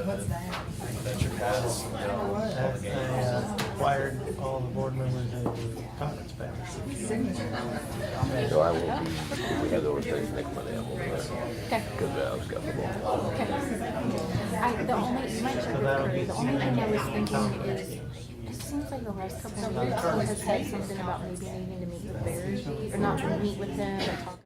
That's your pass. I acquired all the board members in the conference pack. So I will be, we have the organization next Monday, I will be there. Okay. Because I've got football. Okay. The only, you might check with Curry. The only thing I was thinking is, it seems like the last couple of weeks he has said something about maybe needing to meet with Bears, or not meet with them and talk.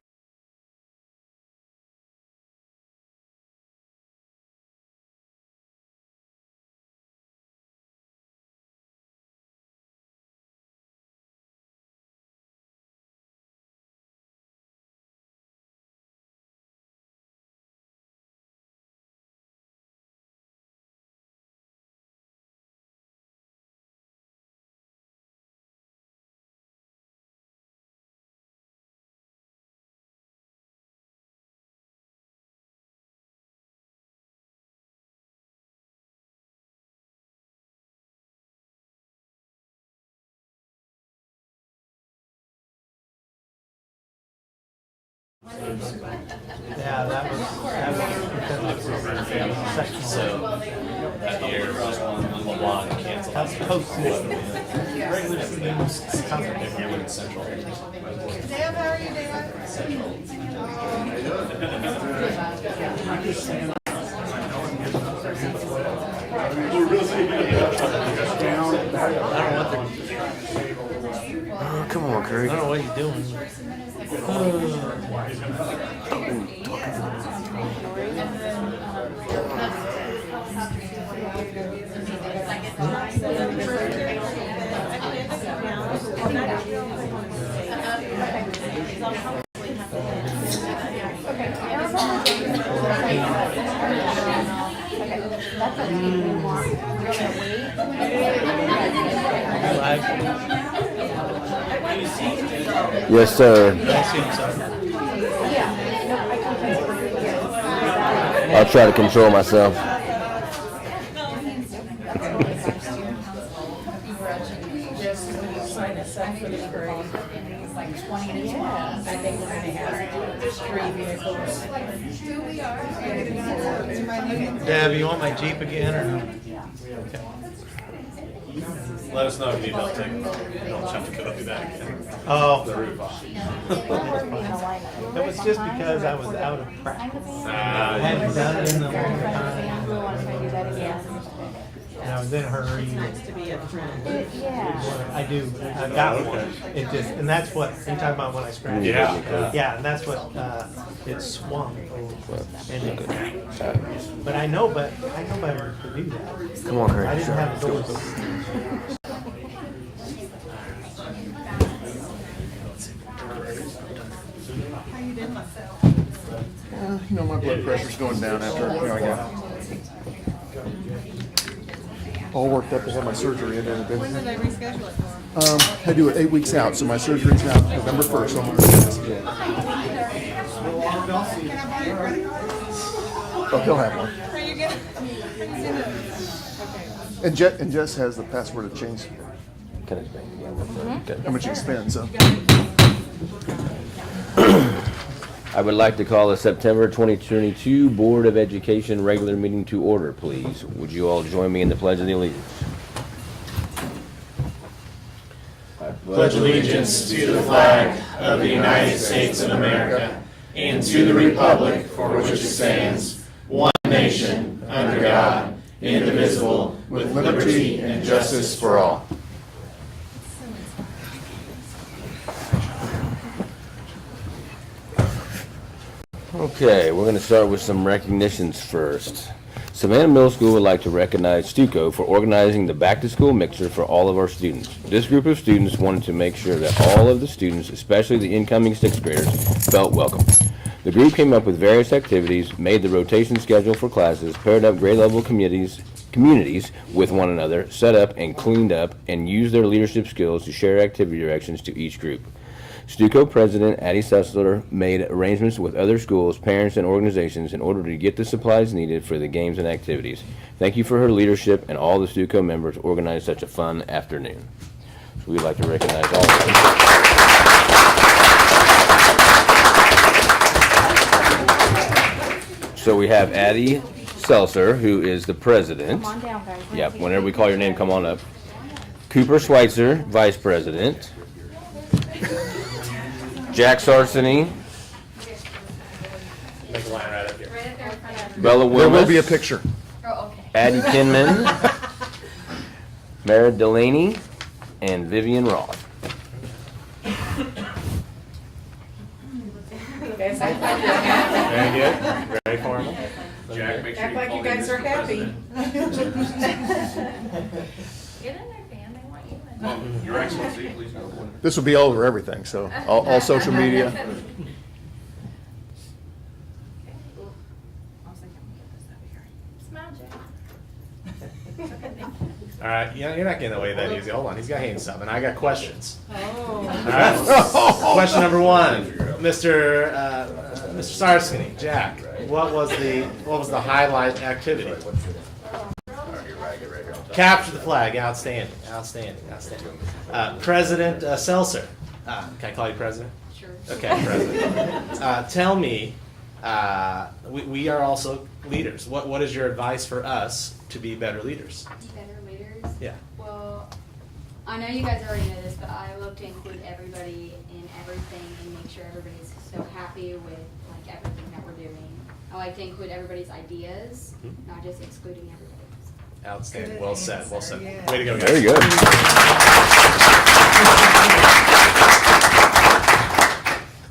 Yeah, that was because it was sectional. So that year, LeBlanc canceled. That's postseason. Regular season. They're here with Central. Dave, how are you, Dave? Oh, come on, Curry. I don't know what you're doing. Yes, sir. I assume so. I'll try to control myself. Sign us up for the parade. Like 20 to 12. I think we're going to have 3 vehicles. Deb, you want my Jeep again or no? Okay. Let us know if you need help taking. Don't have to go through that again. Oh, The roof off. it was just because I was out of practice. I hadn't done it in a long time. And I was in a hurry. To be a friend. I do. I got one. It just, and that's what you're talking about when I scratched. Yeah. Yeah, and that's what it swung. But I know better to do that. Come on, Curry. I didn't have the doors open. You know, my blood pressure's going down after, I got all worked up to have my surgery and everything. When did they reschedule it for? I do it 8 weeks out, so my surgery's now November 1st. So I'm Can I buy your credit card? oh, he'll have one. Are you gonna? Okay. And Jess has the password to change Can I explain? Okay. how much you spend, so. I would like to call the September 2022 Board of Education regular meeting to order, please. Would you all join me in the Pledge of the Allegiance? Pledge allegiance to the flag of the United States of America and to the republic for which it stands, one nation, under God, indivisible, with liberty and justice for all. Okay, we're going to start with some recognitions first. Savannah Middle School would like to recognize Stuco for organizing the back-to-school mixer for all of our students. This group of students wanted to make sure that all of the students, especially the incoming 6th graders, felt welcome. The group came up with various activities, made the rotation schedule for classes, paired up grade level communities with one another, set up and cleaned up, and used their leadership skills to share activity directions to each group. Stuco President Addie Sessler made arrangements with other schools, parents, and organizations in order to get the supplies needed for the games and activities. Thank you for her leadership and all the Stuco members organized such a fun afternoon. So we'd like to recognize all of them. So we have Addie Seltzer, who is the president. Come on down, guys. Yep, whenever we call your name, come on up. Cooper Schweitzer, vice president. Jack Sarseny, Make a line right up here. Bella There will be a Wilmus, picture. Oh, okay. Addie Kinman, Mara Delaney, and Vivian Roth. Guys, act like you're happy. Very good. Very formal. Jack, make sure Act you like call you me guys Mr. are happy. President. Get in there, fam, they want you in. Your Excellency, please go. This will be all over everything, so all social media. Smile, Jack. All right, you're not getting away that easy. Hold on, he's got hands something. I got questions. Oh. All right. Question number one, Mr. Sarsky, Jack. What was the highlight activity? Capture the flag. Outstanding. Outstanding. Outstanding. President Seltzer. Can I call you President? Sure. Okay, President. Tell me, we are also leaders. What is your advice for us to be better leaders? Better leaders? Yeah. Well, I know you guys already know this, but I look to include everybody in everything and make sure everybody's so happy with like everything that we're doing. I like to include everybody's ideas, not just excluding everybody's. Outstanding. Good Well said. Well answer, said. yeah. Way to go, guys. Very good.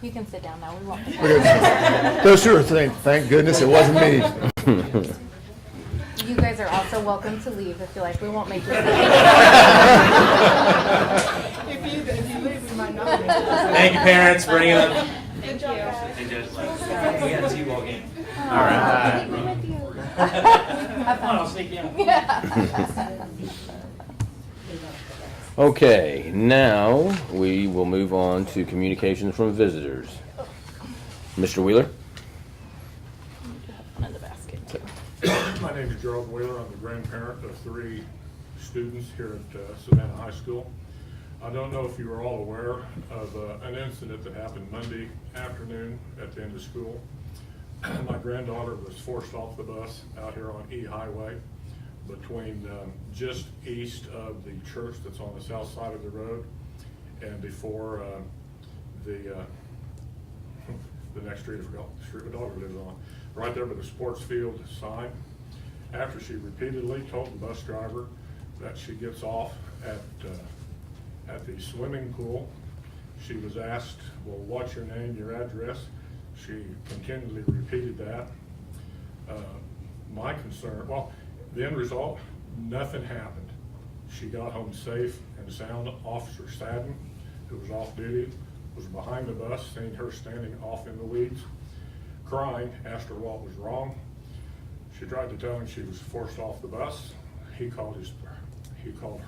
You can sit down now. We won't. Those two are saying, thank goodness it wasn't me. You guys are also welcome to leave if you like. We won't make you stay. If you leave, we might not. Thank you, parents. Bring it up. Thank you. We got a T-ball game. All right. I'll sneak in. Okay, now we will move on to communications from visitors. Mr. Wheeler? One in the basket. My name is Gerald Wheeler. I'm the grandparent of 3 students here at Savannah High School. I don't know if you are all aware of an incident that happened Monday afternoon at the end of school. My granddaughter was forced off the bus out here on E Highway between just east of the church that's on the south side of the road and before the next street, I forgot the street my daughter lives on, right there by the sports field sign. After she repeatedly told the bus driver that she gets off at the swimming pool, she was asked, well, what's your name, your address? She continually repeated that. My concern, well, the end result, nothing happened. She got home safe and sound. Officer Sadden, who was off duty, was behind the bus, seeing her standing off in the weeds, crying, asked her what was wrong. She tried to tell him she was forced off the bus. He called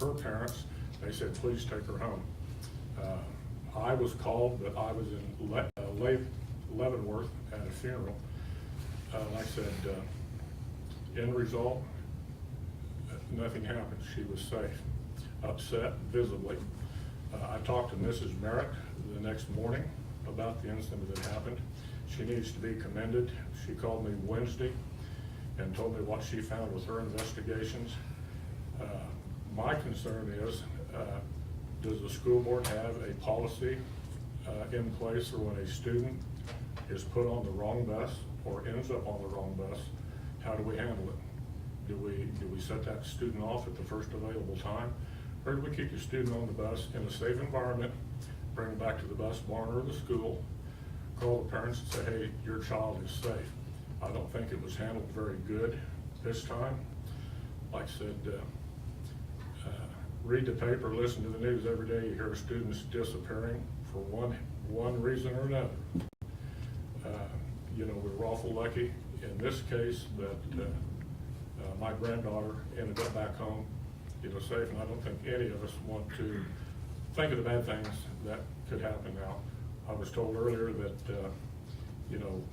her parents. They said, please take her home. I was called, but I was in Leavenworth at a funeral. I said, end result, nothing happened. She was safe. Upset, visibly. I talked to Mrs. Merritt the next morning about the incident that happened. She needs to be commended. She called me Wednesday and told me what she found with her investigations. My concern is, does the school board have a policy in place for when a student is put on the wrong bus or ends up on the wrong bus? How do we handle it? Do we set that student off at the first available time? Or do we keep the student on the bus in a safe environment, bring them back to the bus barn or the school, call the parents and say, hey, your child is safe? I don't think it was handled very good this time. Like I said, read the paper, listen to the news every day. You hear students disappearing for one reason or another. You know, we were awful lucky in this case that my granddaughter ended up back home, you know, safe, and I don't think any of us want to think of the bad things that could happen now. I was told earlier that, you know,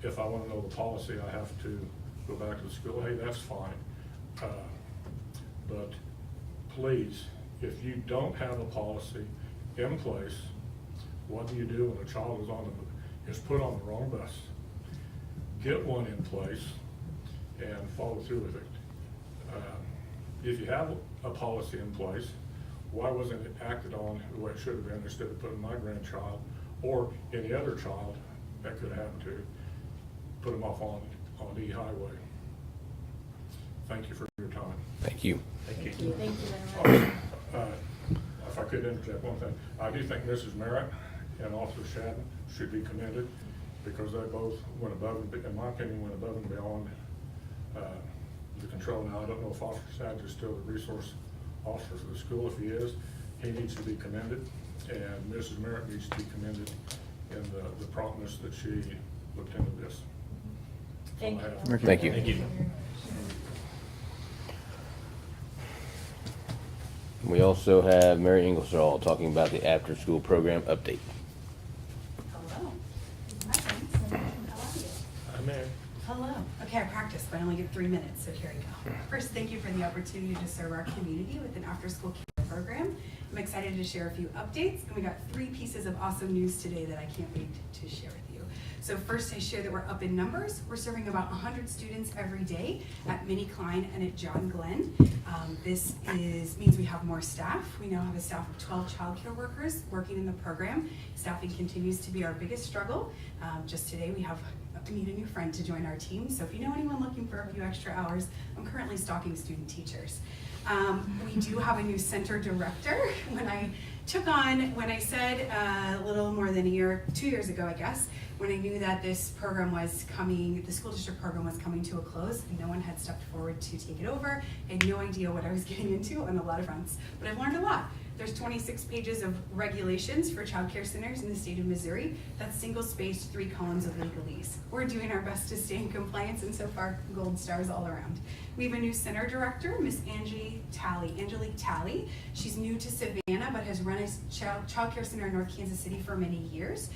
if I want to know the policy, I have to go back to the school. Hey, that's fine. But please, if you don't have a policy in place, what do you do when a child is put on the wrong bus? Get one in place and follow through with it. If you have a policy in place, why wasn't it acted on the way it should have been, instead of putting my grandchild or any other child that could happen to, put them off on the highway? Thank you for your time. Thank you. Thank you. Thank you very much. If I could interject one thing, I do think Mrs. Merritt and Officer Shadden should be commended, because they both went above, in my opinion, went above and beyond the control. Now, I don't know if Officer Shadden is still the resource officer for the school. If he is, he needs to be commended, and Mrs. Merritt needs to be commended in the promptness that she looked into this. Thank you. Thank you. Thank you. We also have Mary Ingersoll talking about the after-school program update. Hello. Hi, friends. How are you? I'm in. Hello. Okay, I practiced, but I only get 3 minutes, so here we go. First, thank you for the opportunity to serve our community with an after-school care program. I'm excited to share a few updates, and we got 3 pieces of awesome news today that I can't wait to share with you. So first, I share that we're up in numbers. We're serving about 100 students every day at Minnie Klein and at John Glenn. This means we have more staff. We now have a staff of 12 childcare workers working in the program. Staffing continues to be our biggest struggle. Just today, we need a new friend to join our team. So if you know anyone looking for a few extra hours, I'm currently stalking student teachers. We do have a new center director. When I said a little more than 2 years ago, I guess, when I knew that this program was coming, the school district program was coming to a close, no one had stepped forward to take it over. I had no idea what I was getting into on a lot of fronts, but I've learned a lot. There's 26 pages of regulations for child care centers in the state of Missouri. That's single-spaced 3 columns of legalese. We're doing our best to stay in compliance, and so far, gold stars all around. We have a new center director, Miss Angelique Talley. She's new to Savannah, but has run a child care center in North Kansas City for many years.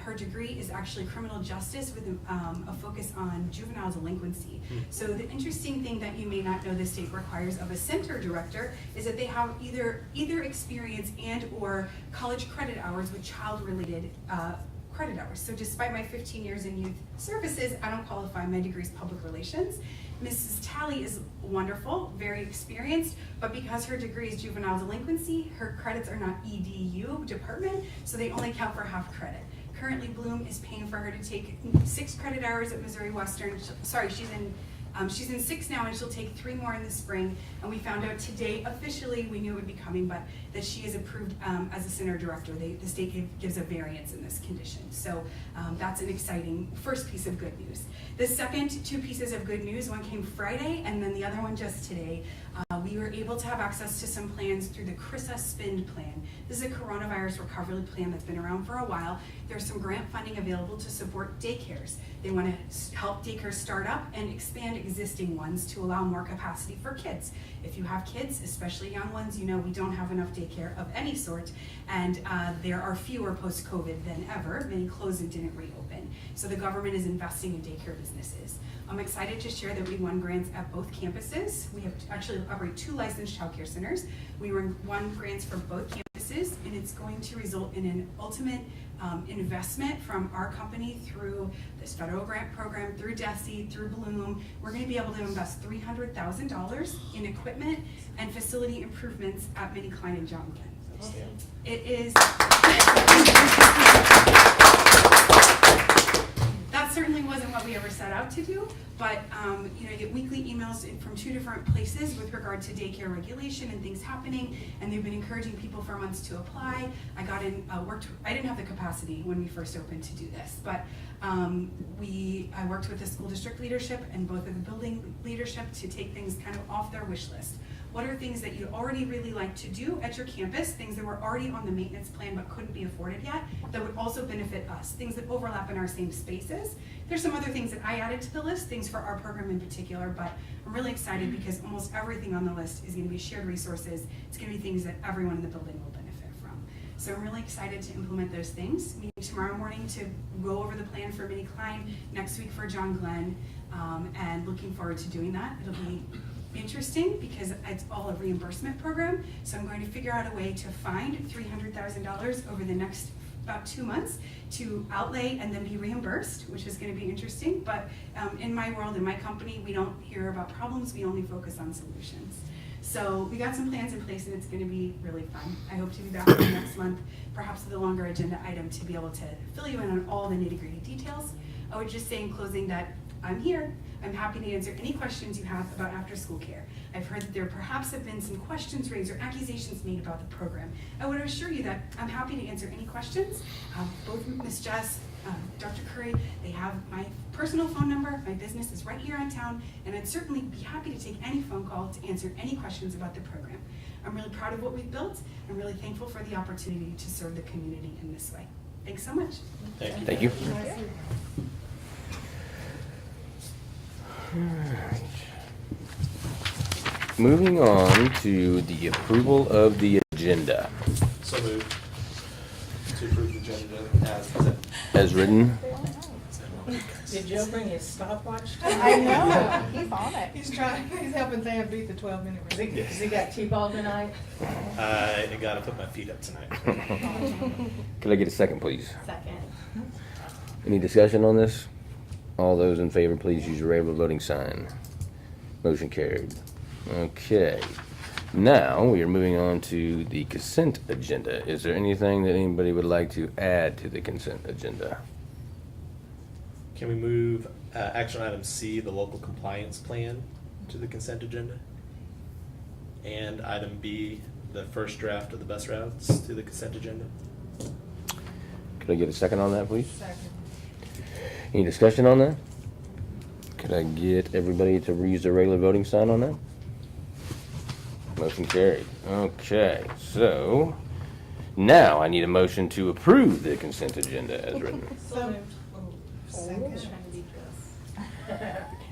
Her degree is actually criminal justice with a focus on juvenile delinquency. So the interesting thing that you may not know the state requires of a center director is that they have either experience and or college credit hours with child-related credit hours. So despite my 15 years in youth services, I don't qualify. My degree is public relations. Mrs. Talley is wonderful, very experienced, but because her degree is juvenile delinquency, her credits are not EDU department, so they only count for half credit. Currently, Bloom is paying for her to take 6 credit hours at Missouri Western. She's in 6 now, and she'll take 3 more in the spring. And we found out today, officially, we knew it would be coming, but that she is approved as a center director. The state gives a variance in this condition. So that's an exciting first piece of good news. The second 2 pieces of good news, one came Friday, and then the other one just today. We were able to have access to some plans through the CRISA SPIND plan. This is a coronavirus recovery plan that's been around for a while. There's some grant funding available to support daycares. They want to help daycares start up and expand existing ones to allow more capacity for kids. If you have kids, especially young ones, you know we don't have enough daycare of any sort, and there are fewer post-COVID than ever. Many closed and didn't reopen. So the government is investing in daycare businesses. I'm excited to share that we won grants at both campuses. We have actually operate 2 licensed child care centers. We won grants for both campuses, and it's going to result in an ultimate investment from our company through this federal grant program, through DESE, through Bloom. We're going to be able to invest $300,000 in equipment and facility improvements at Minnie Klein and John Glenn. It is. That certainly wasn't what we ever set out to do, but I get weekly emails from 2 different places with regard to daycare regulation and things happening, and they've been encouraging people for months to apply. I got in, I didn't have the capacity when we first opened to do this, but I worked with the school district leadership and both of the building leadership to take things kind of off their wish list. What are things that you'd already really like to do at your campus, things that were already on the maintenance plan but couldn't be afforded yet, that would also benefit us, things that overlap in our same spaces. There's some other things that I added to the list, things for our program in particular, but I'm really excited because almost everything on the list is going to be shared resources. It's going to be things that everyone in the building will benefit from. So I'm really excited to implement those things. Meeting tomorrow morning to go over the plan for Minnie Klein, next week for John Glenn, and looking forward to doing that. It'll be interesting because it's all a reimbursement program, so I'm going to figure out a way to find $300,000 over the next about 2 months to outlay and then be reimbursed, which is going to be interesting. But in my world, in my company, we don't hear about problems, we only focus on solutions. So we got some plans in place and it's going to be really fun. I hope to be back next month, perhaps with a longer agenda item to be able to fill you in on all the nitty-gritty details. I would just say in closing that I'm here. I'm happy to answer any questions you have about after-school care. I've heard that there perhaps have been some questions raised or accusations made about the program. I would assure you that I'm happy to answer any questions. Both Ms. Jess, Dr. Curry, they have my personal phone number. My business is right here in town, and I'd certainly be happy to take any phone call to answer any questions about the program. I'm really proud of what we've built. I'm really thankful for the opportunity to serve the community in this way. Thanks so much. Thank you. Alright. Moving on to the approval of the agenda. So moved to approve the agenda as presented. As written. Did Joe bring his stopwatch? I know, he's on it. He's trying, he's helping Sam beat the 12-minute. Has he got T-ball tonight? I gotta put my feet up tonight. Could I get a second, please? Second. Any discussion on this? All those in favor, please use your regular voting sign. Motion carried. Okay. Now, we are moving on to the consent agenda. Is there anything that anybody would like to add to the consent agenda? Can we move action item C, the local compliance plan, to the consent agenda? And item B, the first draft of the bus routes, to the consent agenda? Could I get a second on that, please? Second. Any discussion on that? Could I get everybody to use their regular voting sign on that? Motion carried. Okay, so now I need a motion to approve the consent agenda as written. So moved. Second.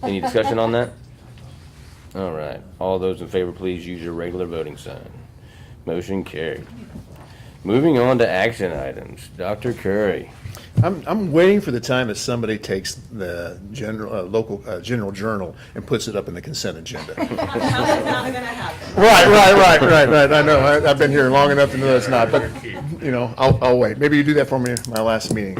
Any discussion on that? All right. All those in favor, please use your regular voting sign. Motion carried. Moving on to action items. Dr. Curry. I'm waiting for the time that somebody takes the local general journal and puts it up in the consent agenda. That's not gonna happen. Right. I know. I've been here long enough to know it's not, but I'll wait. Maybe you do that for me at my last meeting.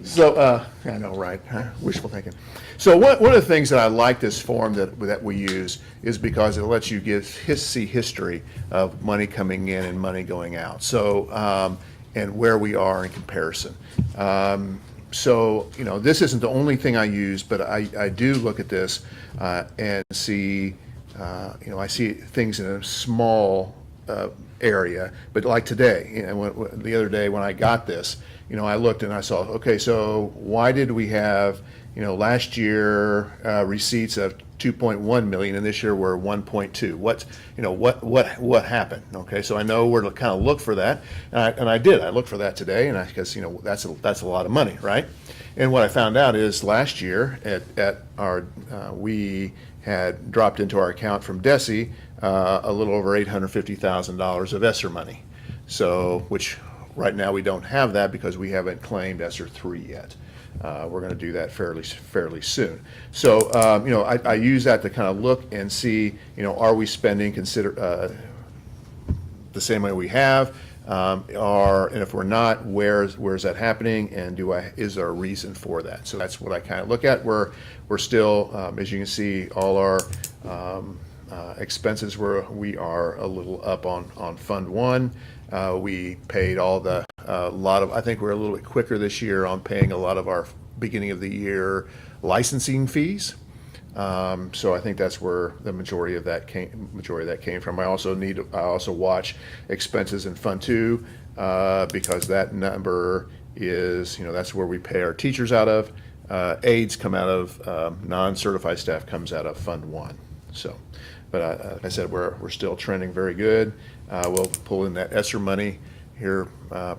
So I know, right? Wishful thinking. So one of the things that I like this form that we use is because it lets you see history of money coming in and money going out. So and where we are in comparison. So this isn't the only thing I use, but I do look at this and see I see things in a small area, but like today, the other day when I got this, I looked and I saw, okay, so why did we have, last year receipts of 2.1 million and this year we're 1.2? What happened? Okay, so I know where to kind of look for that, and I did. I looked for that today, and because that's a lot of money, right? And what I found out is last year at our we had dropped into our account from DESE a little over $850,000 of ESSER money. So, which right now we don't have that because we haven't claimed ESSER 3 yet. We're going to do that fairly soon. So, I use that to kind of look and see, are we spending the same way we have, and if we're not, where's that happening, and is there a reason for that? So that's what I kind of look at. We're still, as you can see, all our expenses we are a little up on Fund 1. We paid I think we're a little bit quicker this year on paying a lot of our beginning of the year licensing fees. So I think that's where the majority of that came from. I also watch expenses in Fund 2 because that number is, that's where we pay our teachers out of. Aides come out of, non-certified staff comes out of Fund 1. So, but like I said, we're still trending very good. We'll pull in that ESSER money here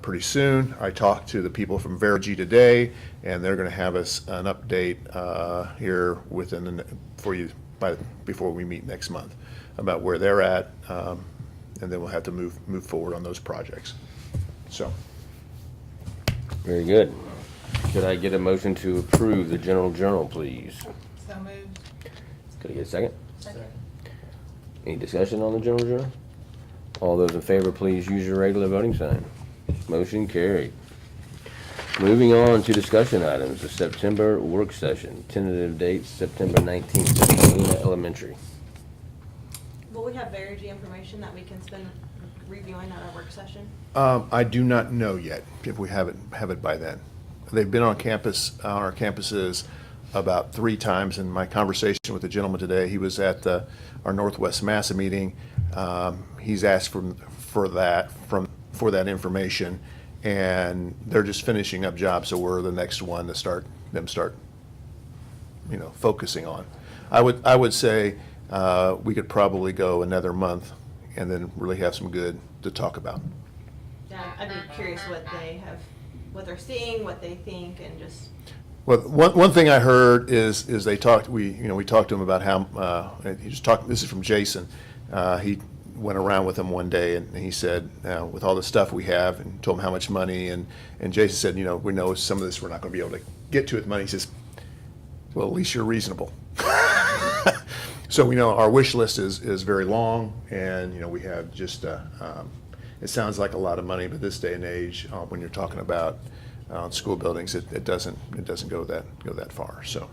pretty soon. I talked to the people from Verigy today, and they're going to have us an update here before we meet next month about where they're at, and then we'll have to move forward on those projects. So, Very good. Could I get a motion to approve the general journal, please? So moved. Could I get a second? Second. Any discussion on the general journal? All those in favor, please use your regular voting sign. Motion carried. Moving on to discussion items, the September work session. Tentative date, September 19th, at Helena Elementary. Will we have Verigy information that we can spend reviewing at our work session? I do not know yet if we have it by then. They've been on campus, on our campuses about 3 times. In my conversation with the gentleman today, he was at our Northwest Massa meeting. He's asked for that information, and they're just finishing up jobs, so we're the next one to start focusing on. I would say we could probably go another month and then really have some good to talk about. Yeah, I'd be curious what they're seeing, what they think, and just. Well, one thing I heard is we talked to him about how, he just talked, this is from Jason, he went around with him one day and he said, with all the stuff we have, and told him how much money, and Jason said, we know some of this we're not going to be able to get to with money. He says, well, at least you're reasonable. So we know our wish list is very long, and we have just it sounds like a lot of money, but this day and age, when you're talking about school buildings, it doesn't go that far. So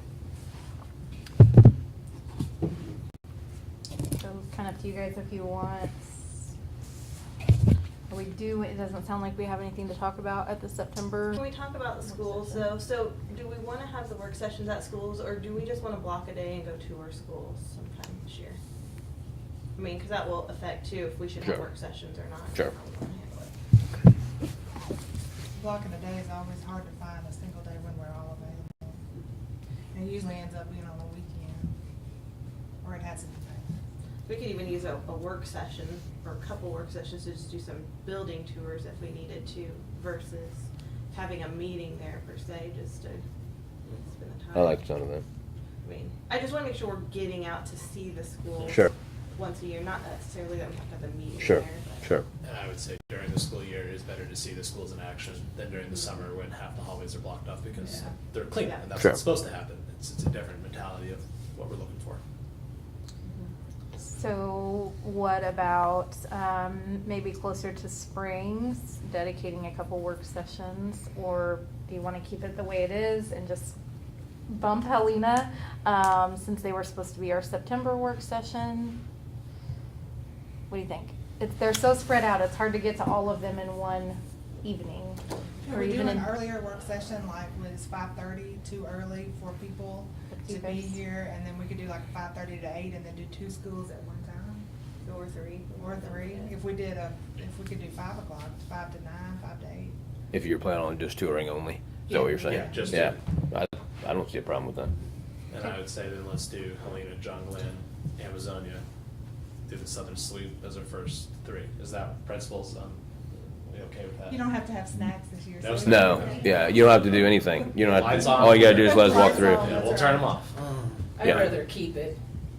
Kind of to you guys if you want. It doesn't sound like we have anything to talk about at the September. Can we talk about the schools though? So do we want to have the work sessions at schools, or do we just want to block a day and go to our schools sometime this year? I mean, because that will affect too if we should have Sure. work sessions or not. Sure. How we wanna handle it. Blocking a day is always hard to find a single day when we're all available. And it usually ends up being on the weekend, or it has to be. We could even use a work session or a couple work sessions to just do some building tours if we needed to, versus having a meeting there per se, just to spend the time. I like the sound of that. I mean, I just want to make sure we're getting out to see the schools. Sure. Once a year, not necessarily that we have to have a meeting Sure, there. But. sure. And I would say during the school year, it is better to see the schools in action than during the summer when half the hallways are blocked off because Yeah. they're clean, Yeah. and that's Sure. what's supposed to happen. It's a different mentality of what we're looking for. So what about maybe closer to springs, dedicating a couple work sessions? Or do you want to keep it the way it is and just bump Helena since they were supposed to be our September work session? What do you think? They're so spread out, it's hard to get to all of them in one evening. Can Or we do even an in- earlier work session, like was 5:30 too early for people to be here? And then we could do like 5:30 to 8 and then do 2 schools at one time? Or 3. Or 3, if we could do 5 o'clock, 5 to 9, 5 to 8. If you're planning on just touring only, is that what you're saying? Yeah, just Yeah, I don't see a problem with that. And I would say then let's do Helena, John Glenn, Amazonia, do the Southern Sloop as our first 3. Is that principals, we okay with that? You don't have to have snacks this year. so- No, yeah, you don't have to do anything. You don't have Lights to, on. all you gotta do is let us walk Lights through. on. Yeah, we'll turn them off. I'd Yeah. rather keep it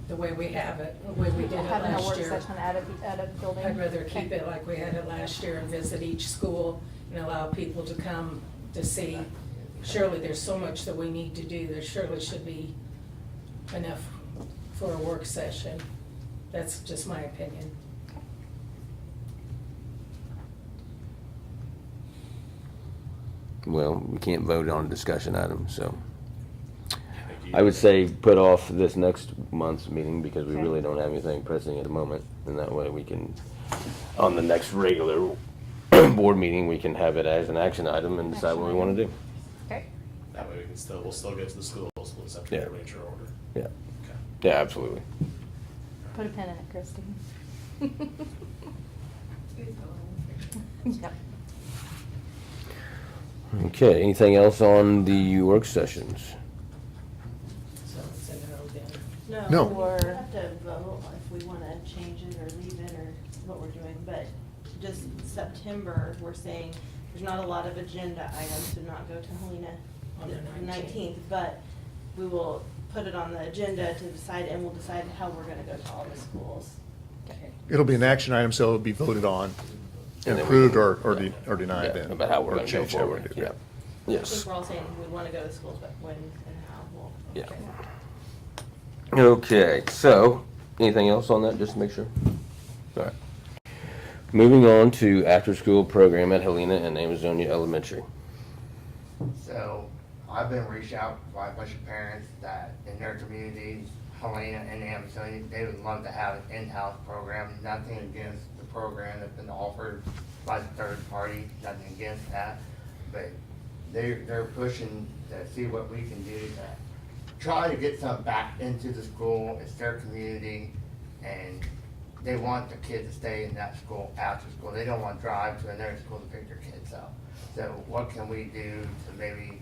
the way we have it, the way we did it Having a last work year. session at a building. I'd rather keep it like we had it last year and visit each school and allow people to come to see. Surely there's so much that we need to do. There surely should be enough for a work session. That's just my opinion. Well, we can't vote on a discussion item, so. I would say put off this next month's meeting because we Okay. really don't have anything pressing at the moment. And that way we can, on the next regular board meeting, we can have it as an action item and decide what we want to do. Okay. That way we'll still get to the schools, we'll just have to Yeah. rearrange our order. Yeah, Okay. yeah, absolutely. Put a pin in it, Christine. Yep. Okay, anything else on the work sessions? So it's a no then. No. We Or- have to vote if we want to change it or leave it or what we're doing, but just September, we're saying there's not a lot of agenda items to not go to Helena On the the 19th, but we will put it on the agenda to decide, and we'll decide how we're gonna go to all the schools. Okay. it'll be an action item, so it'll be voted on, And then we approved can- or denied Yeah, then. about how we're Or gonna go changed how we're forward, gonna do yeah. it. I Yes. think we're all saying we wanna go to schools, but when and how, we'll. Yeah. figure it out. Okay, so, anything else on that, just to make sure? All right. Moving on to after-school program at Helena and Amazonia Elementary. So I've been reached out by a bunch of parents that in their communities, Helena and Amazonia, they would love to have an in-house program. Nothing against the program that's been offered by the third party, nothing against that. But they're pushing to see what we can do to try to get some back into the school. It's their community, and they want the kids to stay in that school after school. They don't want to drive to another school to pick their kids up. So what can we do to maybe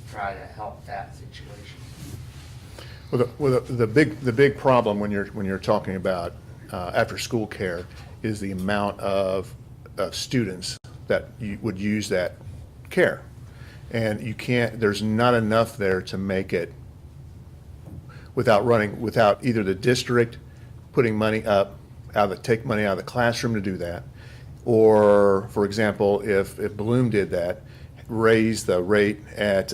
try to help that situation? Well, the big problem when you're talking about after-school care is the amount of students that you would use that care. And you can't, there's not enough there to make it without either the district putting money up, take money out of the classroom to do that, or, for example, if Bloom did that, raise the rate at,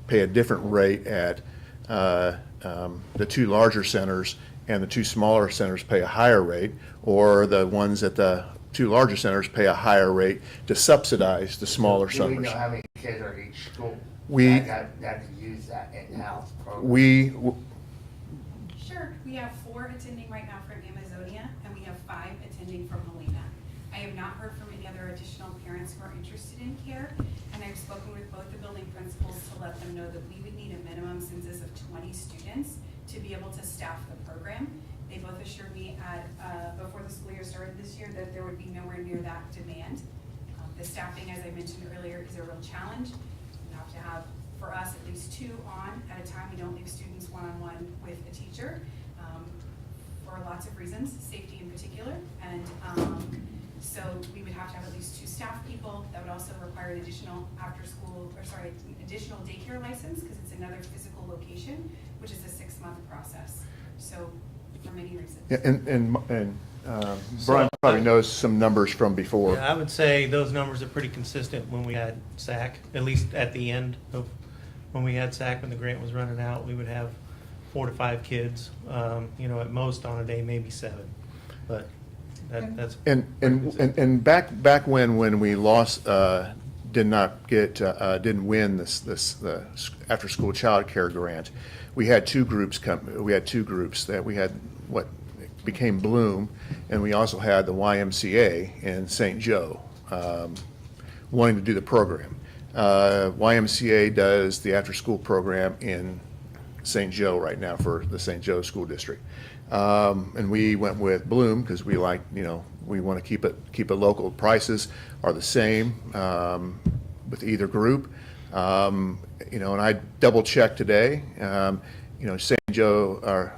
pay a different rate at the two larger centers, and the two smaller centers pay a higher rate, or the ones at the two larger centers pay a higher rate to subsidize the smaller Do we centers. know how many kids are at each school that could use that in-house program? Sure, we have 4 attending right now from Amazonia, and we have 5 attending from Helena. I have not heard from any other additional parents who are interested in care, and I've spoken with both the building principals to let them know that we would need a minimum census of 20 students to be able to staff the program. They both assured me before the school year started this year that there would be nowhere near that demand. The staffing, as I mentioned earlier, is a real challenge. You have to have, for us, at least 2 on at a time. We don't leave students one-on-one with a teacher for lots of reasons, safety in particular. And so we would have to have at least 2 staff people. That would also require an additional additional daycare license, because it's another physical location, which is a 6-month process. So for many reasons. Yeah, and Brian probably knows some numbers from before. Yeah, I would say those numbers are pretty consistent when we had SAC, at least at the end of when we had SAC, when the grant was running out. We would have 4 to 5 kids, at most on a day, maybe 7. But that's And back when we lost, didn't win the after school child care grant, we had 2 groups that we had what became Bloom, and we also had the YMCA in St. Joe wanting to do the program. YMCA does the after school program in St. Joe right now for the St. Joe School District. And we went with Bloom because we want to keep it local. Prices are the same with either group. And I double checked today. St. Joe, our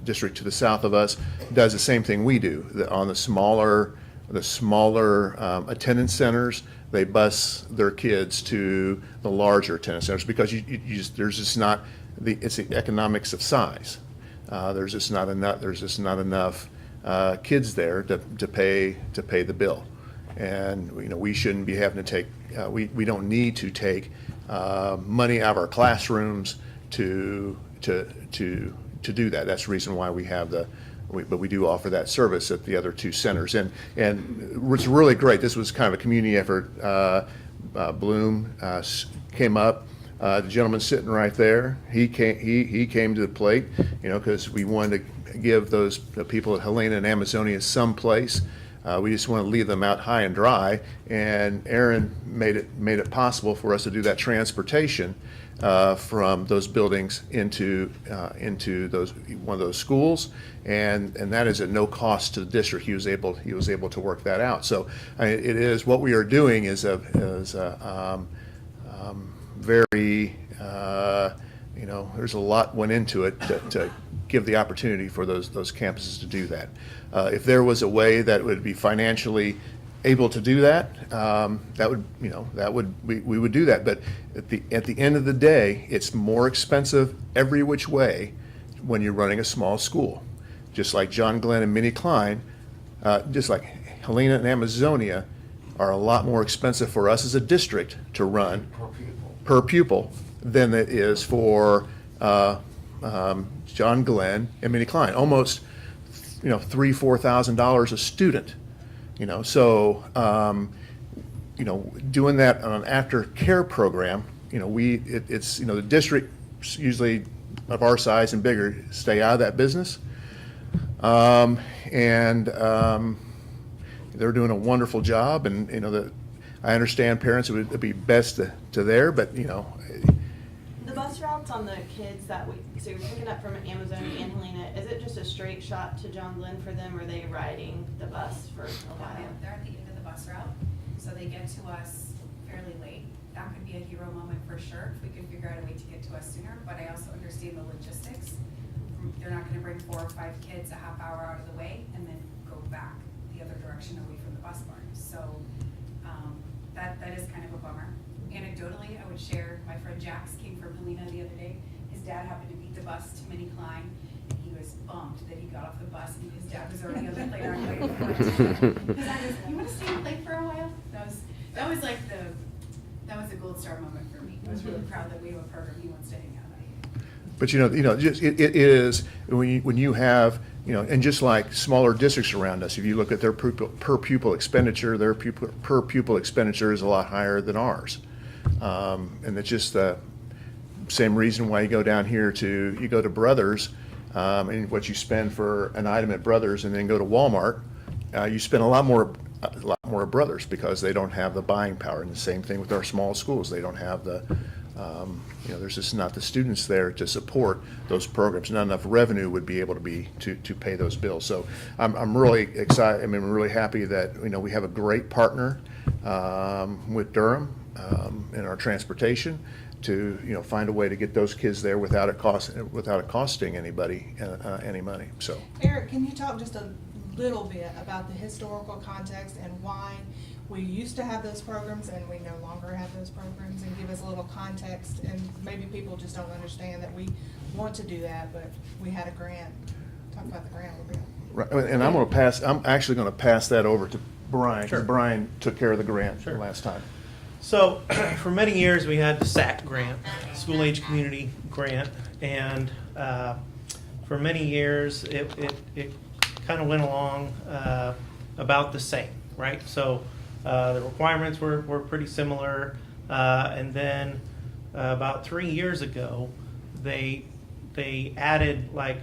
district to the south of us, does the same thing we do. On the smaller attendance centers, they bus their kids to the larger attendance centers because there's just not it's the economics of size. There's just not enough kids there to pay the bill, and we shouldn't be having to take we don't need to take money out of our classrooms to do that. That's the reason why we have but we do offer that service at the other 2 centers, and it's really great. This was kind of a community effort. Bloom came up. The gentleman sitting right there, he came to the plate, because we wanted to give the people at Helena and Amazonia some place. We just want to leave them out high and dry, and Aaron made it possible for us to do that transportation from those buildings into one of those schools, and that is at no cost to the district. He was able to work that out. So it is what we are doing is very there's a lot went into it to give the opportunity for those campuses to do that. If there was a way that would be financially able to do that, we would do that. But at the end of the day, it's more expensive every which way when you're running a small school. Just like John Glenn and Minnie Klein, just like Helena and Amazonia, are a lot more expensive for us as a district to run per pupil than it is for John Glenn and Minnie Klein. Almost $3,000-$4,000 a student So, doing that on an aftercare program, it's, the district usually of our size and bigger stay out of that business. And they're doing a wonderful job, and, I understand parents, it would be best to there, but, The bus routes on the kids so you're picking up from Amazon and Helena, is it just a straight shot to John Glenn for them, or are they riding the bus for a while? They're at the end of the bus route, so they get to us fairly late. That could be a hero moment for sure, if we could figure out a way to get to us sooner, but I also understand the logistics. They're not gonna bring 4 or 5 kids a half hour out of the way and then go back the other direction away from the bus barn. So, that is kind of a bummer. Anecdotally, I would share, my friend Jax came from Helena the other day. His dad happened to beat the bus to Minnie Klein, and he was bummed that he got off the bus and his dad was already on the playground waiting for him. His dad goes, "You wanna stay and play for a while?" That was like that was a gold star moment for me. I was really proud that we have a program he wants to hang out at. But just it is when you have and just like smaller districts around us, if you look at their per pupil expenditure, their per pupil expenditure is a lot higher than ours, and it's just the same reason why you go down here you go to Brothers, and what you spend for an item at Brothers, and then go to Walmart, you spend a lot more at Brothers because they don't have the buying power. And the same thing with our small schools; they don't have the there's just not the students there to support those programs. Not enough revenue would be able to pay those bills. So I'm really excited. I mean, we're really happy that we have a great partner with Durham in our transportation to find a way to get those kids there without it costing anybody any money. So Eric, can you talk just a little bit about the historical context and why we used to have those programs and we no longer have those programs, and give us a little context? And maybe people just don't understand that we want to do that, but we had a grant. Talk about the grant a little bit. Right, and I'm actually going to pass that over to Brian, because Sure. Brian took care of the grant Sure. last time. So, for many years, we had the SAC grant, School Age Community Grant, and for many years, it kind of went along about the same, right? So, the requirements were pretty similar, and then about 3 years ago, they added what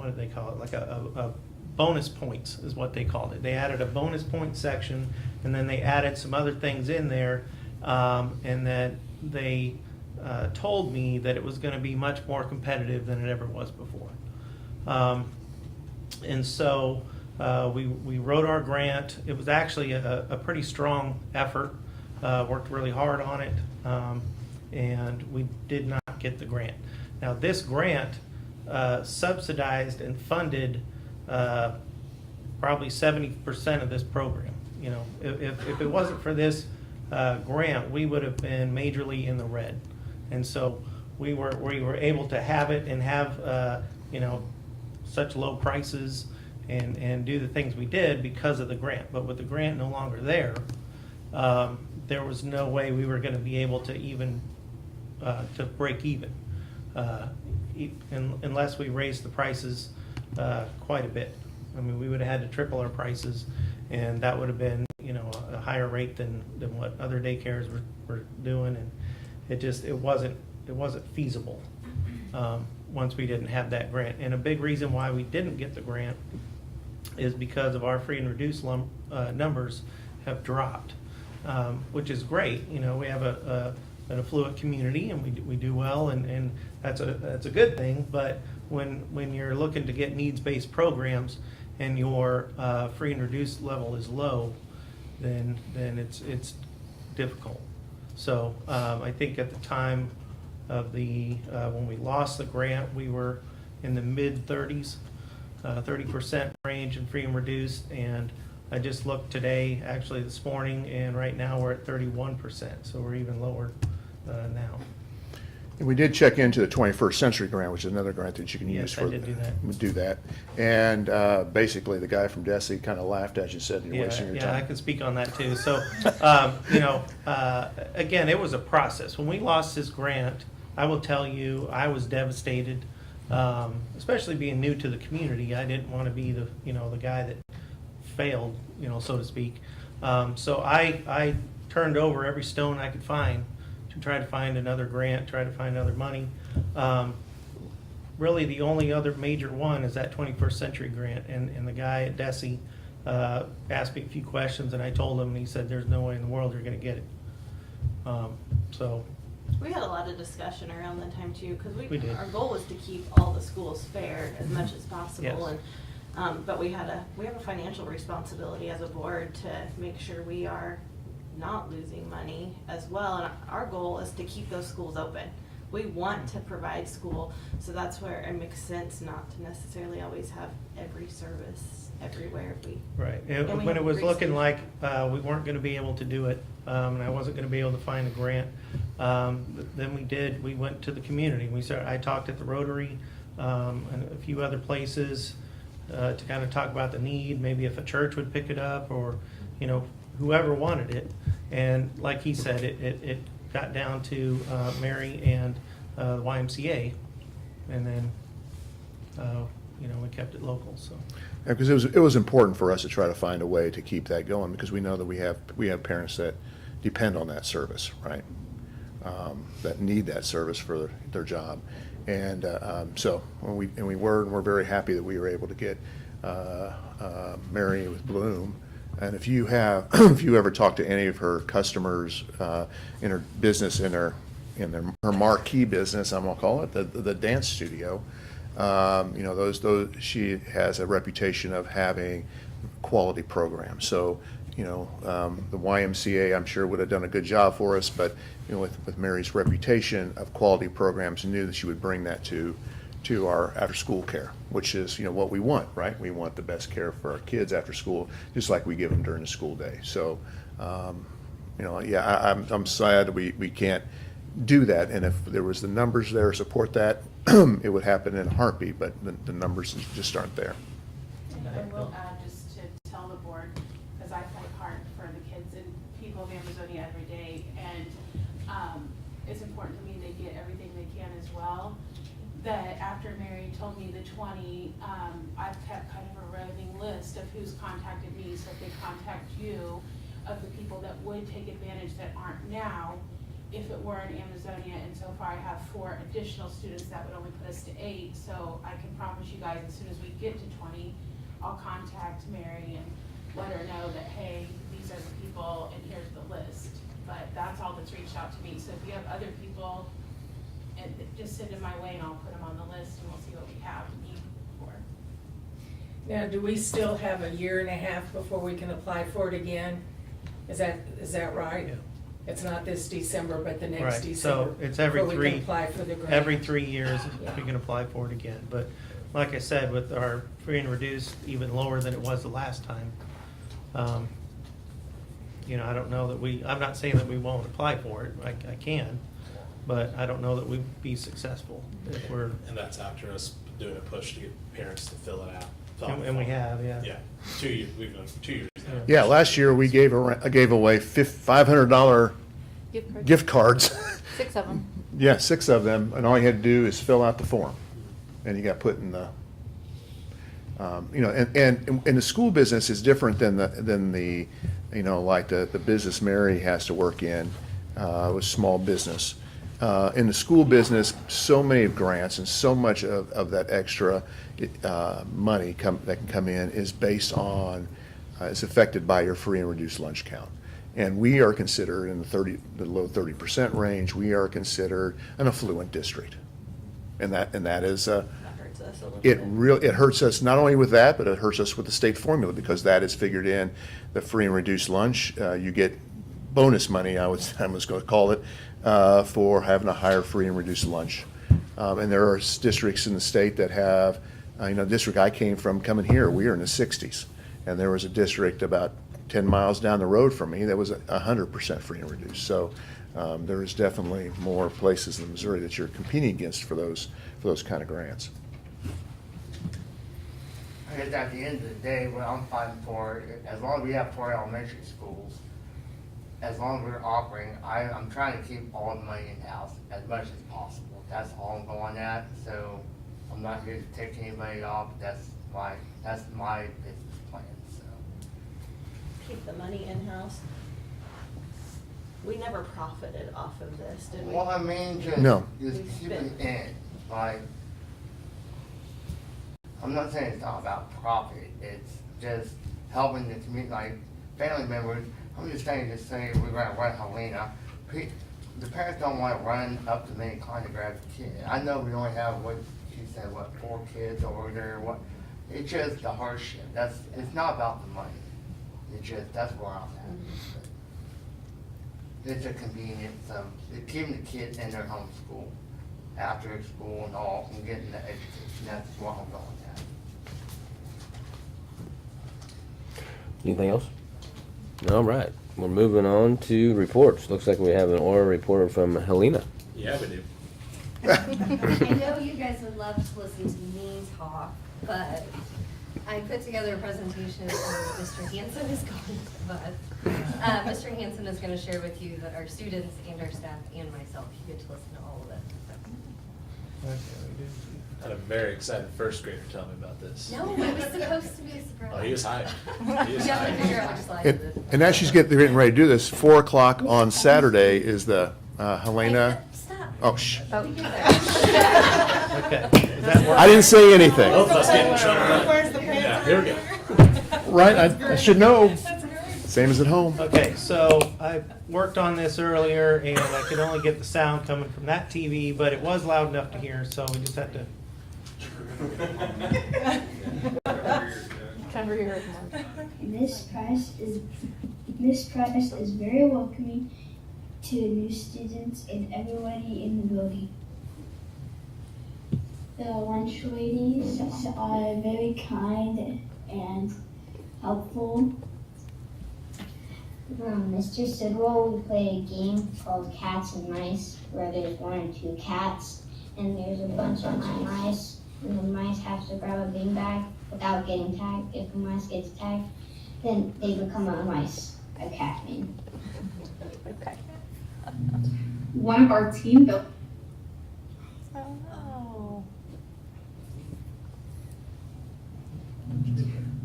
did they call it? Like a bonus points is what they called it. They added a bonus point section, and then they added some other things in there, and then they told me that it was going to be much more competitive than it ever was before. And so we wrote our grant. It was actually a pretty strong effort. Worked really hard on it, and we did not get the grant. Now, this grant subsidized and funded probably 70% of this program. If it wasn't for this grant, we would have been majorly in the red. And so we were able to have it and have such low prices and do the things we did because of the grant. But with the grant no longer there, there was no way we were going to be able to even to break even unless we raised the prices quite a bit. I mean, we would have had to triple our prices, and that would have been a higher rate than what other daycares were doing, and it wasn't feasible once we didn't have that grant. And a big reason why we didn't get the grant is because of our free and reduced numbers have dropped, which is great. We have an affluent community, and we do well, and that's a good thing. But when you're looking to get needs-based programs and your free and reduced level is low, then it's difficult. So I think at the time of when we lost the grant, we were in the mid-30s, 30% range in free and reduced, and I just looked today, actually this morning, and right now we're at 31%, so we're even lower now. And we did check into the 21st Century Grant, which is another grant that you can Yes, use I did do that. And basically, the guy from Desi kind of laughed as you said, you're wasting your Yeah, I time. can speak on that too. So, again, it was a process. When we lost this grant, I will tell you, I was devastated, especially being new to the community. I didn't want to be the guy that failed, so to speak. So I turned over every stone I could find to try to find another grant, try to find other money. Really, the only other major one is that 21st Century Grant, and the guy at DESE asked me a few questions, and I told him, and he said, "There's no way in the world you're going to get it." So We had a lot of discussion around that time too, because We did. our goal was to keep all the schools fair as much as possible, Yes. and but we have a financial responsibility as a board to make sure we are not losing money as well, and our goal is to keep those schools open. We want to provide school, so that's where it makes sense not to necessarily always have every service everywhere. right, And we when it was have looking research. like we weren't going to be able to do it, and I wasn't going to be able to find a grant, then we went to the community. I talked at the Rotary and a few other places to kind of talk about the need, maybe if a church would pick it up, or whoever wanted it. And like he said, it got down to Mary and the YMCA, and then we kept it local. So Because it was important for us to try to find a way to keep that going, because we know that we have parents that depend on that service, right? That need that service for their job, and so we're very happy that we were able to get Mary with Bloom. And if you ever talk to any of her customers in her business, in her marquee business, I'm gonna call it the dance studio, those she has a reputation of having quality programs. So the YMCA, I'm sure, would have done a good job for us, but with Mary's reputation of quality programs, knew that she would bring that to our after-school care, which is what we want, right? We want the best care for our kids after school, just like we give them during the school day. So, I'm sad we can't do that, and if there was the numbers there to support that, it would happen in a heartbeat, but the numbers just aren't there. I will add, just to tell the board, because I fight hard for the kids and people of Amazonia every day, and it's important to me they get everything they can as well. That after Mary told me the 20, I've kept kind of a roving list of who's contacted me, so if they contact you, of the people that would take advantage that aren't now, if it were in Amazonia, and so far I have 4 additional students, that would only put us to 8, so I can promise you guys, as soon as we get to 20, I'll contact Mary and let her know that, hey, these are the people, and here's the list. But that's all that's reached out to me, so if you have other people, and just send them my way and I'll put them on the list and we'll see what we have and need for. Now, do we still have a year and a half before we can apply for it again? Is that right? Yeah. It's not this December, but the next right, December? so it's every before we can apply for the grant? every 3 years Yeah. we can apply for it again. But like I said, with our free and reduced even lower than it was the last time, I don't know that I'm not saying that we won't apply for it. I can. But I don't know that we'd be successful if we're, And that's after us doing a push to get parents to fill it out. and we have, yeah. Yeah, 2 years, we've done 2 years now. Yeah, last year we gave away $500 gift cards. 6 of them. Yeah, 6 of them, and all you had to do is fill out the form, and you got put in the, and the school business is different than the like the business Mary has to work in with small business. In the school business, so many grants and so much of that extra money that can come in is based on, is affected by your free and reduced lunch count. And we are considered in the low 30% range. We are considered an affluent district, and that is That hurts us a little it hurts us not only with that, but it hurts us with the state formula, because that is figured in the free and reduced lunch. You get bonus money, I was going to call it, for having a higher free and reduced lunch. And there are districts in the state that have, the district I came from coming here, we are in the 60s. And there was a district about 10 miles down the road from me that was 100% free and reduced. So there is definitely more places in Missouri that you're competing against for those kind of grants. I guess at the end of the day, what I'm fighting for, as long as we have 4 elementary schools, as long as we're operating, I'm trying to keep all the money in-house as much as possible. That's all I'm going at, so I'm not here to take anybody off. That's my business plan, so. keep the money in-house. We never profited off of this, did we? Well, I mean, just, No. just We've keep been- it in, like, I'm not saying it's not about profit, it's just helping the community, like, family members. I'm just saying, we're gonna run Helena, the parents don't wanna run up to Mini Con to grab the kid. I know we only have, what, she said, 4 kids over there, it's just the hardship, it's not about the money. It's just, that's where I'm at. It's a convenience of keeping the kids in their home school, after school and all, and getting the education, that's what I'm going at. Anything else? All right, we're moving on to reports. Looks like we have an oral report from Helena. Yeah, we do. I know you guys would love to listen to me talk, but I put together a presentation and Mr. Hanson is going, but Mr. Hanson is going to share with you that our students and our staff and myself, you get to listen to all of it. I had a very excited first grader tell me about this. No, it was supposed to be a surprise. Oh, he was hyped. He You was have to figure out hyped. which slide it is. And as she's getting ready to do this, 4 o'clock on Saturday is the Helena. Stop. Oh, shh. We do that. Okay. Does that work? I didn't say anything. Both of us getting in trouble. Where's the Yeah, here we go. Right, I should know. Same as at home. Okay, so I worked on this earlier and I could only get the sound coming from that TV, but it was loud enough to hear, so we just had to. Cover your ears, Mark. Miss Price is very welcoming to new students and everybody in the building. The lunch ladies are very kind and helpful. Mr. Sidwell, we play a game called Cats and Mice, where there's 1 or 2 cats and there's a bunch of mice, and the mice have to grab a beanbag without getting tagged. If a mouse gets tagged, then they become a cat, I mean. Okay. One of our team built. Oh, no.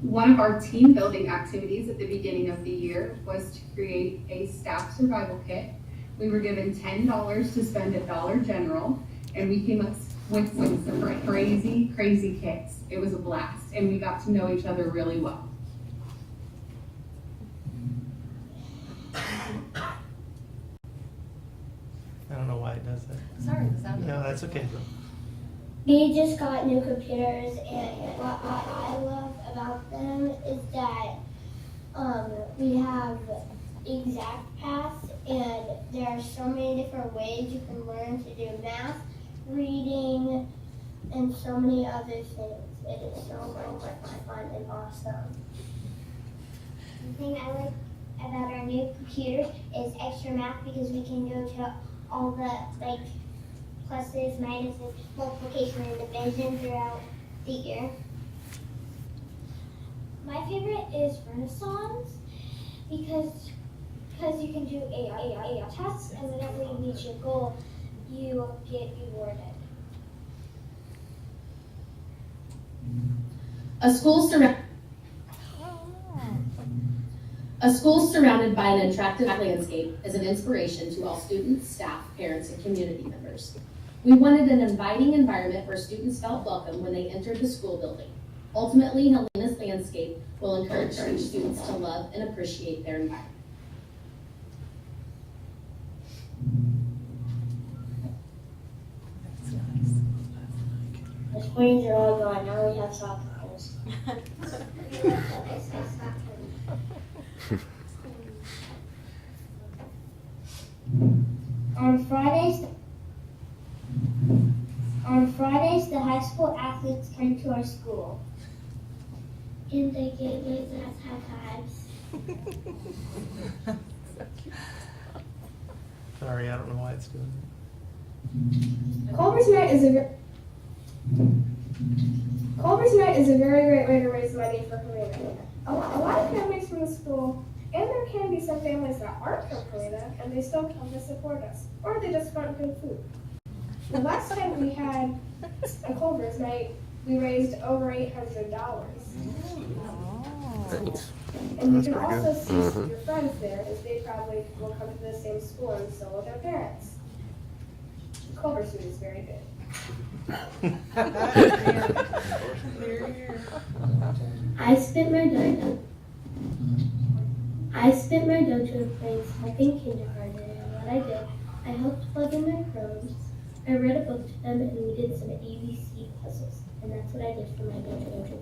One of our team building activities at the beginning of the year was to create a staff survival kit. We were given $10 to spend at Dollar General, and we came up with some crazy kits. It was a blast, and we got to know each other really well. I don't know why it does that. Sorry, the sound. No, that's okay. We just got new computers, and what I love about them is that we have exact paths, and there are so many different ways you can learn to do math, reading, and so many other things. It is so much fun and awesome. The thing I like about our new computers is extra math, because we can go to all the pluses, minuses, multiplication, and division throughout the year. My favorite is Renaissance because you can do a test, and whenever you reach your goal, you get rewarded. A school surrounded by an attractive landscape is an inspiration to all students, staff, parents, and community members. We wanted an inviting environment where students felt welcome when they entered the school building. Ultimately, Helena's landscape will encourage each students to love and appreciate their environment. The springs are all gone, now we have soccer poles. On Fridays, the high school athletes come to our school. And they get high fives. Sorry, I don't know why it's doing Culver's Night is a very great way to raise money for Helena. A lot of families from the school, and there can be some families that aren't from Helena, and they still come to support us, or they just want good food. The last time we had a Culver's Night, we raised over $800. Thanks. And you That's can pretty also good. see Mhm. your friends there, as they probably will come to the same school, and so will their parents. Culver Suite is very good. I spent my dojo playing second kindergarten, and what I did, I helped plug in my crumbs, I read a book to them, and we did some ABC puzzles, and that's what I did for my dojo.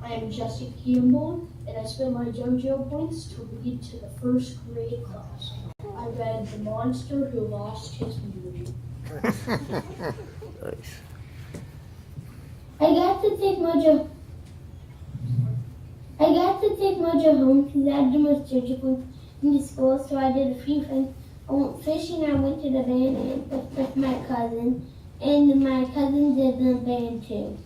I am Jesse Campbell, and I spent my JoJo points to read to the first grade class. I read The Monster Who Lost His Beauty. Nice. I got to take Mojo home because I had the most JoJo points in the school, so I did a few things. I went fishing, I went to the band and with my cousin, and my cousin did the band too.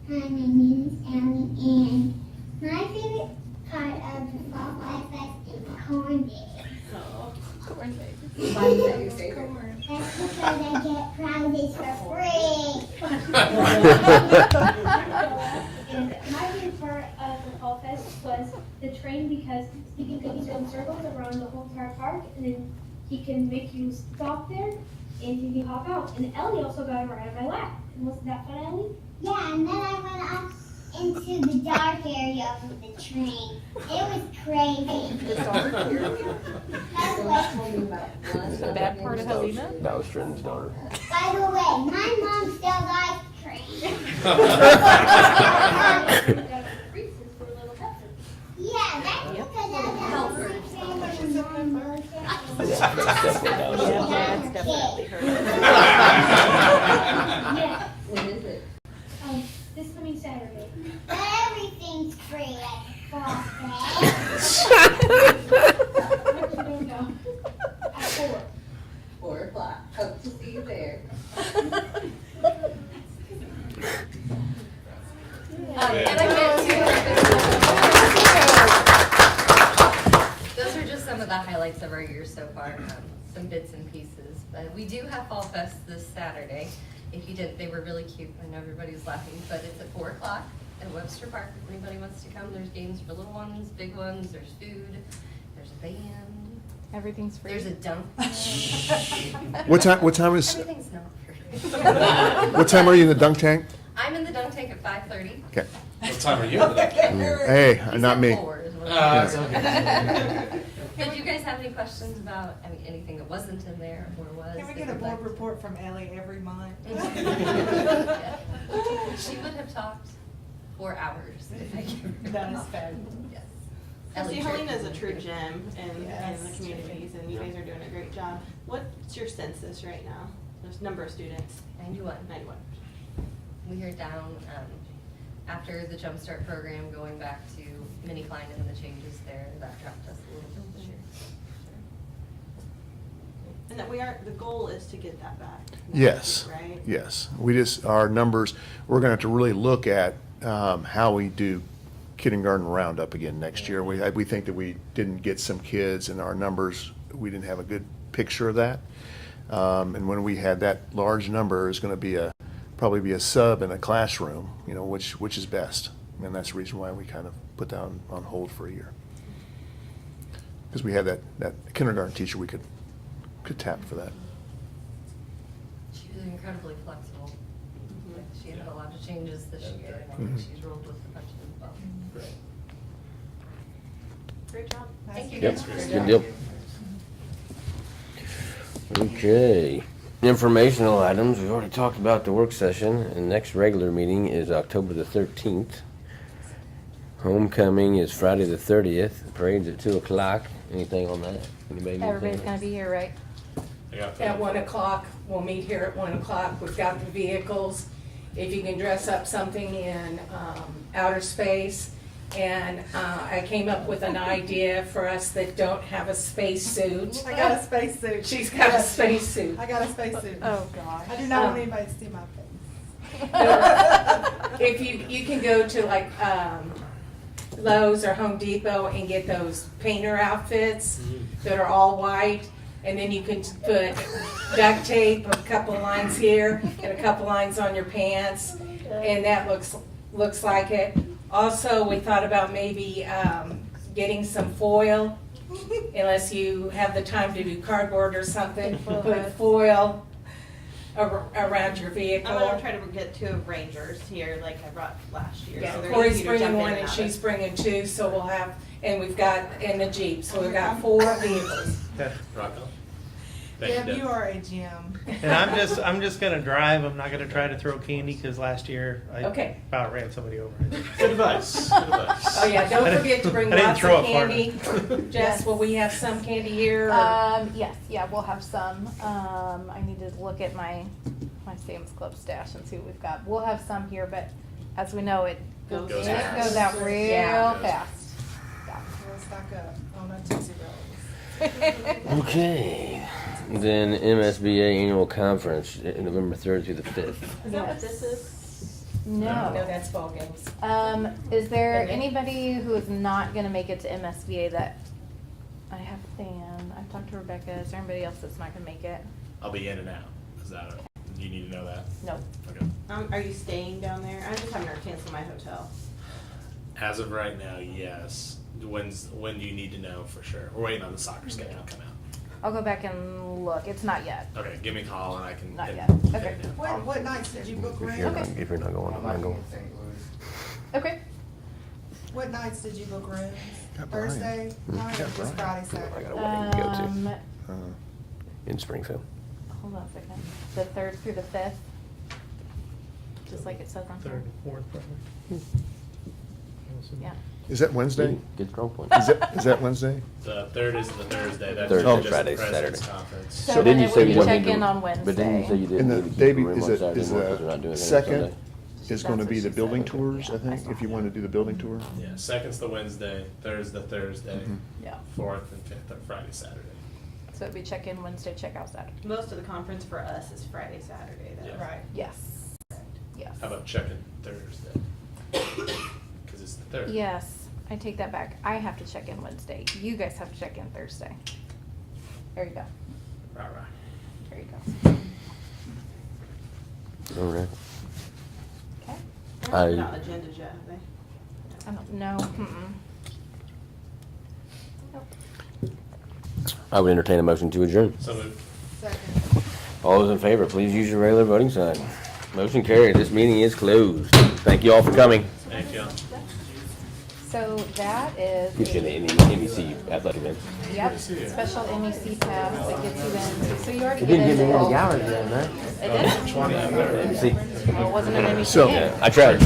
Hi, my name is Ellie, and my favorite part of the Fall Life Fest is corn days. Corn baby. Why is that your favorite? That's because I get prizes for free. And my favorite part of the Fall Fest was the train because you can go in circles around the whole entire park, and then he can make you stop there, and you can hop out. And Ellie also got right on my lap. And wasn't that fun, Ellie? Yeah, and then I went up into the dark area of the train. It was crazy. The dark area? By The bad part of Helena? That was Trenton's daughter. the way, my mom still likes trains. Yeah, that's because I got a free train when mom goes Yeah, that's definitely down. That's definitely her. Yeah. When is it? This coming Saturday. But everything's free at Fall Fest. You don't know. At 4. 4 o'clock. Hope to see you there. And I meant to. Those are just some of the highlights of our year so far, some bits and pieces. But we do have Fall Fest this Saturday. If you didn't, they were really cute. I know everybody's laughing, but it's at 4 o'clock at Webster Park. If anybody wants to come, there's games for little ones, big ones, there's food, there's a band. Everything's free. There's a dump. What time is, Everything's not free. what time are you in the dunk tank? I'm in the dunk tank at 5:30. Okay. What time are you in the Hey, He not said me. 4 is what it's okay. Did you guys have any questions about, anything that wasn't in there or was? Can we that get a you'd board like to- report from Ellie every month? She would have talked for hours if I gave her. That is fair. Yes. See, Ellie Helena is a Tripp. true gem in Yes. the communities, and you guys are doing a great job. What's your census right now? There's number of students? 91. 91. We are down, after the Jumpstart program, going back to Mini Klein and the changes there, that dropped us a little bit this year. And that the goal is to get that back. Yes. Right? Yes. Our numbers, we're gonna have to really look at, how we do kindergarten roundup again next year. We think that we didn't get some kids and our numbers, we didn't have a good picture of that. And when we had that large number, it's gonna be probably be a sub in a classroom, which is best. And that's the reason why we kind of put that on hold for a year. Because we had that kindergarten teacher we could tap for that. She was incredibly flexible. She had a lot of changes this year, and I think Mhm. she's rolled with the punches as well. Great job. Thank you Yep, guys. good deal. Okay. Informational items, we've already talked about the work session, and next regular meeting is October the 13th. Homecoming is Friday the 30th, the parade's at 2 o'clock. Anything on that? Anybody? got Everybody's anything? gonna be here, right? At 1 o'clock, we'll meet here at 1 o'clock. We've got the vehicles. If you can dress up something in outer space. And I came up with an idea for us that don't have a spacesuit. I got a spacesuit. She's got a spacesuit. I got a spacesuit. Oh, gosh. I do not want anybody to see my face. If you can go to like Lowe's or Home Depot and get those painter outfits that are all white, And then you could put duct tape, a couple lines here, and a couple lines on your pants, and that looks like it. Also, we thought about maybe getting some foil, unless you have the time to do cardboard or something. Put foil around your vehicle. I'm gonna try to get 2 of Rangers here, like I brought last year. Yeah, so they're Corey's easy to bringing jump in one and and out she's of. bringing 2, so we'll have, and we've got, in the Jeep, so we've got 4 vehicles. Rock on. Deb, you are a gem. And I'm just gonna drive. I'm not gonna try to throw candy because last year I Okay. about ran somebody over. Good advice. Good advice. Oh, yeah, don't forget to bring I didn't lots throw of it far candy. Jess, will we have some candy here? or- Yes, yeah, we'll have some. I need to look at my Sam's Club stash and see what we've got. We'll have some here, but as we know, it Goes goes fast. out real Yeah. fast. We'll stock up on our Tootsie Rolls. Okay. Then MSBA Annual Conference, November 3rd through the 5th. Is that what this is? No, No. that's ball games. Is there Okay. anybody who is not gonna make it to MSBA that, I have Than, I've talked to Rebecca, is there anybody else that's not gonna make it? I'll be in and out. Is that do you need to know that? No. Okay. Are you staying down there? I just haven't canceled my hotel. As of right now, yes. When do you need to know for sure? We're waiting on the soccer schedule to come out. I'll go back and look, it's not yet. Okay, give me a call and I can. Not hit- yet. hit Okay. it down. What nights did you book If rooms? you're not, if you're not going, I I'm might not be going. in St. Louis. Okay. What nights did you book rooms? Got Brian. Thursday night or Got just Friday, I Saturday? got a wedding to go to Uh, in Springfield. Hold on a second. The 3rd through the 5th? Just like it says on here? 3rd and 4th, probably. Yeah. Is that Wednesday? Good strong point. Is that Wednesday? The 3rd is the Thursday. That's Thursday, just the Friday, President's Saturday. Conference. So didn't then you it say would you be wanted check to- in on But didn't you say you Wednesday. didn't And the need to keep Davy, a room is on it, Saturday is morning because we're not doing the it on second Sunday? is gonna That's be what the she building said. tours, I Yeah, think, if you wanna do the building tour? Yeah, second's the Wednesday, third's the Thursday, Mhm. Yeah. 4th and 5th are Friday, Saturday. So it'd be check in Wednesday, check out Saturday. Most of the conference for us is Friday, Saturday though. Yeah. Right. Yes. Yes. How about checking Thursday? Because it's the 3rd. Yes, I take that back. I have to check in Wednesday. You guys have to check in Thursday. There you go. Right. There you go. All right. Okay. They're I- not agendas yet, have they? I don't know. Mm-mm. Nope. I would entertain a motion to adjourn. So moved. Second. All those in favor, please use your regular voting sign. Motion carried. This meeting is closed. Thank you all for coming. Thank you. So that is. Get you a- an MEC athletic event. Yep, special MEC pass that gets you in. So you already It get didn't in. give me any the- hours then, right? It did? MEC. Well, it wasn't an MEC. So- Yeah, I tried.